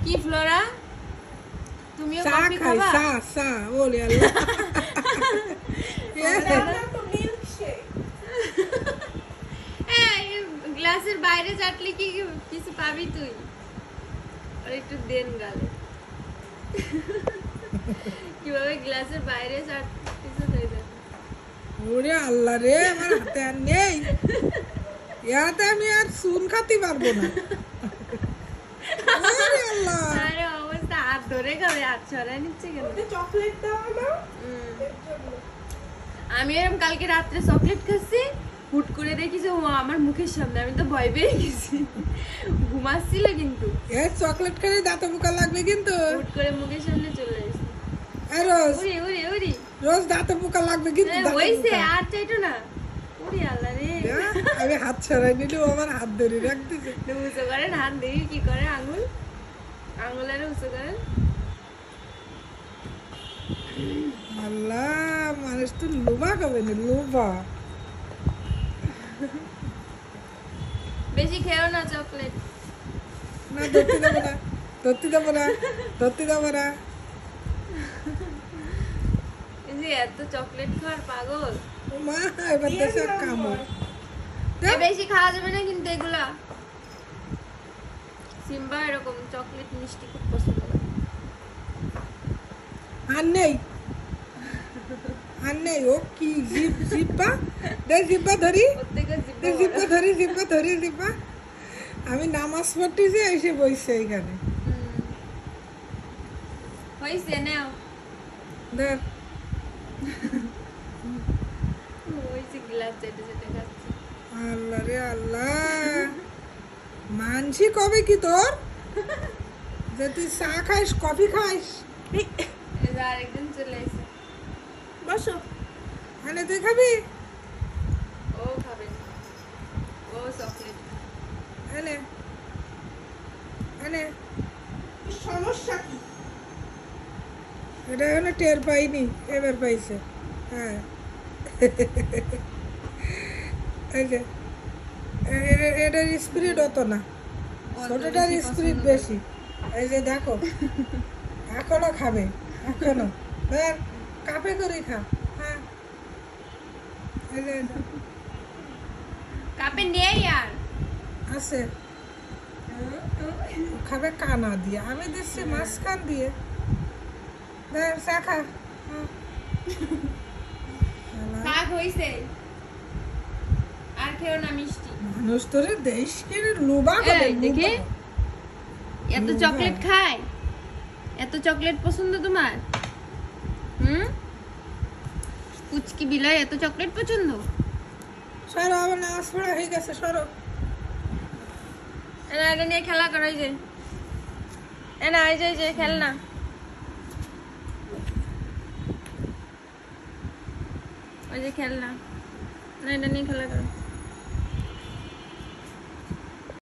কি ফ্লোরা তুমিও চা কফি খাই খাবা? চা ওরে আল্লাহ এই গ্লাসের বাইরে চাটলে কি কিছু পাবি তুই? আর একটু দেন গালে কিভাবে গ্লাসের বাইরে চাটতেছে তাই দেখ। ওরে আল্লাহ রে, আমার হাতে আর নেই, ইয়াতে আমি আর চুন খাতে পারবো না। ওরে আল্লাহ, আরে অবস্থা, হাত ধরে খাবে, হাত ছড়ায় নিচ্ছে কেন? চকলেট দাও না। আমি এরকম কালকে রাত্রে চকলেট খাচ্ছি, হুট করে দেখি যে ও আমার মুখের সামনে, আমি তো ভয় পেয়ে গেছি। ঘুমাচ্ছিল কিন্তু এই চকলেট খেলে দাঁতে পোকা লাগবে কিন্তু। হুট করে মুখের সামনে চলে এসেছে। এই রোজ ওরে ওরে ওরে রোজ দাঁতে পোকা লাগবে কিন্তু। দাঁতে হইছে, পোকা। আর চাইতো না। ওরে আল্লাহ রে, আমি হাত ছড়াই নিলে আমার হাত ধরে রাখতেছে। উঁচু করেন হাত, দেখি কি করে, আঙুলের উঁচু করেন। আল্লাহ, মানুষ তো লোভা খাবে না, লোভা। বেশি খেও না চকলেট। না ধরতে দেবো না, ধরতে দেবো না, ধরতে দেবো না। এই যে এত চকলেট খাওয়ার পাগল। ও মা, এবার দেশে কামড়। বেশি খাওয়া যাবে না কিন্তু এগুলা। সিম্বা এরকম চকলেট মিষ্টি খুব পছন্দ করে। আর নেই, আর নেই। ও কি জিব্বা দে, জিব্বা ধরি, প্রত্যেকের দে জিব্বা ধরি, জিব্বা ধরি, জিব্বা। আমি নামাজ পড়তেছি, এসে বইছে এখানে। হইছে নাও, দেখ হইছে, গ্লাস চেটে চেটে খাচ্ছি। আল্লাহ রে আল্লাহ, মানছি কবে কি তোর যে তুই চা খাইস, কফি খাইস? এই যে আরেকজন চলে এসে। বসো। মানে তুই খাবি? ও খাবে না, ও চকলেট। এনে এনে, সমস্যা কি? এটা এখনো টের পাইনি, এবার পাইছে। হ্যাঁ, এই যে এটার স্পিরিট অত না, ছোটটার স্পিরিট বেশি। এই যে দেখো, এখনো খাবে, এখনো দেখ, কাপে করে খা। হ্যাঁ, এই যে কাপে নেই আর। আছে, খাবে কানা দিয়ে, আমি দিচ্ছি মাঝখান দিয়ে। দেখ চা খা। হ্যাঁ। কাক হইছে, আর খেও না মিষ্টি। মানুষ তোরে দেশ কেন লোভা করে? এই দেখি, এত চকলেট খায়, এত চকলেট পছন্দ তোমার? পুচকি বিলাই এত চকলেট পছন্দ? সরো, আমার নামাজ পড়া হয়ে গেছে, সরো। এনা এটা নিয়ে খেলা করো, এই যে এনা, এই যে খেলনা, ওই যে খেলনা, না এটা নিয়ে খেলা করো।